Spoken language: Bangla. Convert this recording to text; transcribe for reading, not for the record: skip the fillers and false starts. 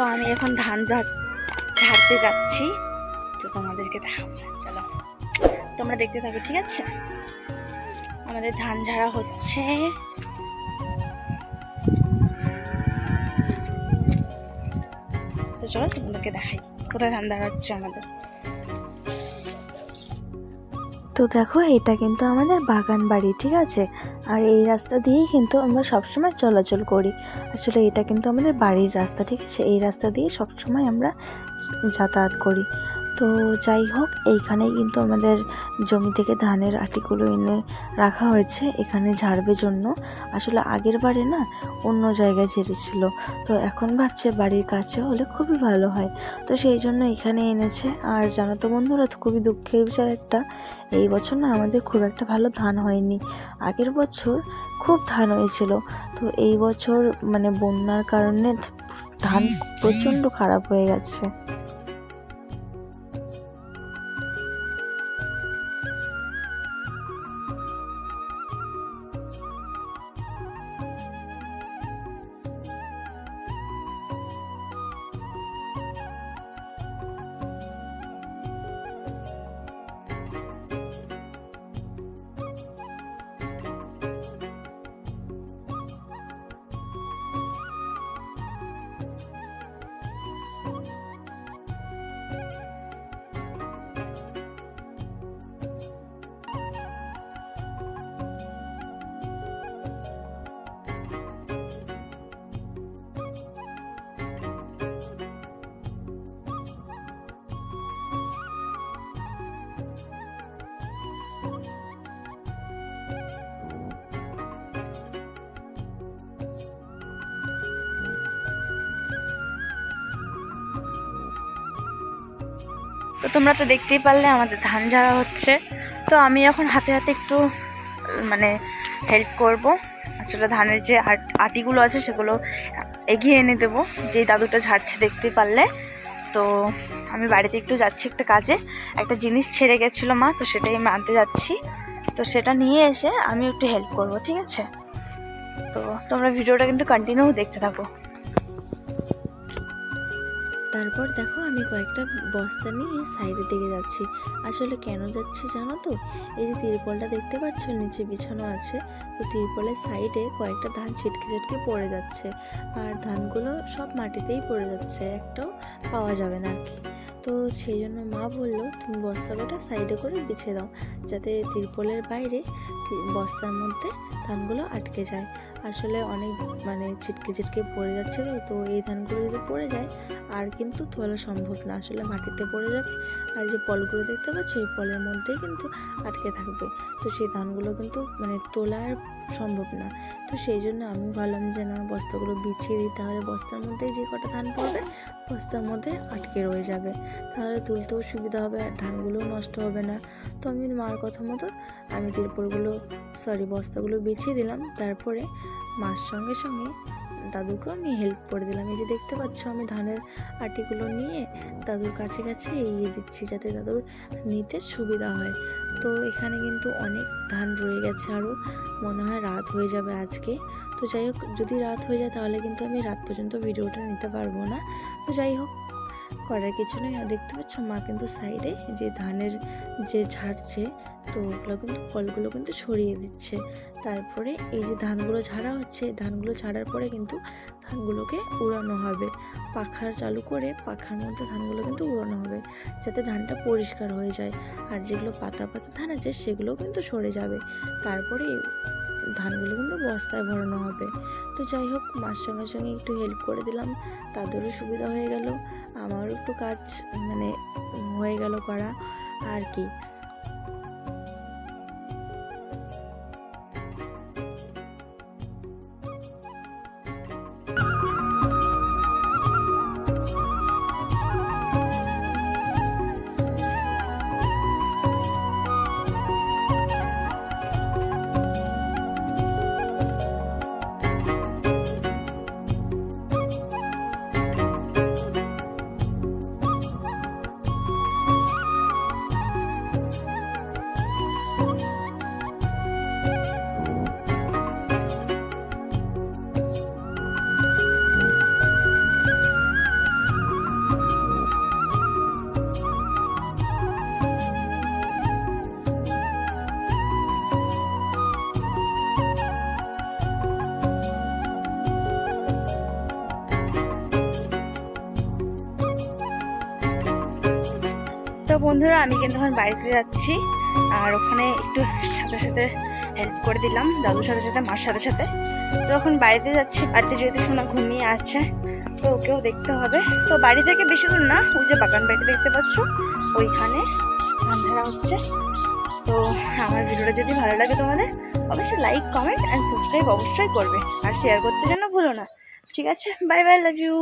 তো আমি এখন ধান ঝাড়তে যাচ্ছি, তো তোমাদেরকে দেখাবো, চলো তোমরা দেখতে থাকো, ঠিক আছে? আমাদের ধান ঝাড়া হচ্ছে। তো চলো তোমাদেরকে দেখাই কোথায় ধান ঝাড়া হচ্ছে আমাদের। তো দেখো, এটা কিন্তু আমাদের বাগান বাড়ি, ঠিক আছে? আর এই রাস্তা দিয়েই কিন্তু আমরা সবসময় চলাচল করি। আসলে এটা কিন্তু আমাদের বাড়ির রাস্তা, ঠিক আছে? এই রাস্তা দিয়ে সবসময় আমরা যাতায়াত করি। তো যাই হোক, এইখানেই কিন্তু আমাদের জমি থেকে ধানের আটিগুলো এনে রাখা হয়েছে এখানে ঝাড়বে জন্য। আসলে আগের বারে না অন্য জায়গায় ঝেড়েছিল, তো এখন ভাবছে বাড়ির কাছে হলে খুবই ভালো হয়, তো সেই জন্য এখানে এনেছে। আর জানো তো বন্ধুরা, তো খুবই দুঃখের বিষয় একটা, এই বছর না আমাদের খুব একটা ভালো ধান হয়নি। আগের বছর খুব ধান হয়েছিল, তো এই বছর মানে বন্যার কারণে ধান প্রচণ্ড খারাপ হয়ে গেছে। তো তোমরা তো দেখতেই পারলে আমাদের ধান ঝাড়া হচ্ছে। তো আমি এখন হাতে হাতে একটু মানে হেল্প করব। আসলে ধানের যে আটিগুলো আছে সেগুলো এগিয়ে এনে দেবো, যেই দাদুটা ঝাড়ছে দেখতেই পারলে। তো আমি বাড়িতে একটু যাচ্ছি একটা কাজে, একটা জিনিস ছেড়ে গেছিলো মা, তো সেটাই আমি আনতে যাচ্ছি। তো সেটা নিয়ে এসে আমি একটু হেল্প করব, ঠিক আছে? তো তোমরা ভিডিওটা কিন্তু কন্টিনিউ দেখতে থাকো। তারপর দেখো, আমি কয়েকটা বস্তা নিয়ে সাইডের দিকে যাচ্ছি। আসলে কেন যাচ্ছি জানো তো? এই যে তিরপলটা দেখতে পাচ্ছ নিচে বিছানো আছে, তো তিরপলের সাইডে কয়েকটা ধান ছিটকে ছিটকে পড়ে যাচ্ছে, আর ধানগুলো সব মাটিতেই পড়ে যাচ্ছে, একটাও পাওয়া যাবে না আর কি। তো সেই জন্য মা বললো, তুমি বস্তা কটা সাইডে করে বিছিয়ে দাও, যাতে তিরপলের বাইরে বস্তার মধ্যে ধানগুলো আটকে যায়। আসলে অনেক মানে ছিটকে ছিটকে পড়ে যাচ্ছে, তো এই ধানগুলো যদি পড়ে যায় আর কিন্তু তোলা সম্ভব না, আসলে মাটিতে পড়ে যাবে। আর যে পলগুলো দেখতে পাচ্ছ, এই পলের মধ্যেই কিন্তু আটকে থাকবে, তো সেই ধানগুলো কিন্তু মানে তোলা আর সম্ভব না। তো সেই জন্য আমি ভাবলাম যে না, বস্তাগুলো বিছিয়ে দিই, তাহলে বস্তার মধ্যেই যে কটা ধান পড়বে বস্তার মধ্যে আটকে রয়ে যাবে, তাহলে তুলতেও সুবিধা হবে আর ধানগুলোও নষ্ট হবে না। তো আমি মার কথা মতো আমি বস্তাগুলো বিছিয়ে দিলাম। তারপরে মার সঙ্গে সঙ্গে দাদুকেও আমি হেল্প করে দিলাম। এই যে দেখতে পাচ্ছ, আমি ধানের আটিগুলো নিয়ে দাদুর কাছে কাছে এগিয়ে দিচ্ছি, যাতে দাদুর নিতে সুবিধা হয়। তো এখানে কিন্তু অনেক ধান রয়ে গেছে, আরও মনে হয় রাত হয়ে যাবে আজকে। তো যাই হোক, যদি রাত হয়ে যায় তাহলে কিন্তু আমি রাত পর্যন্ত ভিডিওটা নিতে পারবো না। তো যাই হোক, করার কিছু নেই। দেখতে পাচ্ছ মা কিন্তু সাইডে যে ধানের যে ঝাড়ছে, তো ওগুলো কিন্তু ফলগুলো কিন্তু সরিয়ে দিচ্ছে। তারপরে এই যে ধানগুলো ঝাড়া হচ্ছে, ধানগুলো ঝাড়ার পরে কিন্তু ধানগুলোকে উড়ানো হবে, পাখার চালু করে পাখার মধ্যে ধানগুলো কিন্তু উড়ানো হবে, যাতে ধানটা পরিষ্কার হয়ে যায়। আর যেগুলো পাতা পাতা ধান আছে সেগুলোও কিন্তু সরে যাবে। তারপরে ধানগুলো কিন্তু বস্তায় ভরানো হবে। তো যাই হোক, মার সঙ্গে সঙ্গে একটু হেল্প করে দিলাম, তাদেরও সুবিধা হয়ে গেল, আমারও একটু কাজ মানে হয়ে গেল করা আর কি। বন্ধুরা আমি কিন্তু এখন বাড়িতে যাচ্ছি, আর ওখানে একটু সাথে সাথে হেল্প করে দিলাম দাদুর সাথে সাথে মার সাথে সাথে। তো এখন বাড়িতে যাচ্ছি, বাড়িতে যেহেতু সোনা ঘুমিয়ে আছে তো ওকেও দেখতে হবে। তো বাড়ি থেকে বেশি দূর না, ওই যে বাগান বাড়িতে দেখতে পাচ্ছ ওইখানে ধান হচ্ছে। তো আমার ভিডিওটা যদি ভালো লাগে তোমাদের অবশ্যই লাইক কমেন্ট অ্যান্ড সাবস্ক্রাইব অবশ্যই করবে, আর শেয়ার করতে যেন ভুলো না। ঠিক আছে, বাই বাই, লাভ ইউ।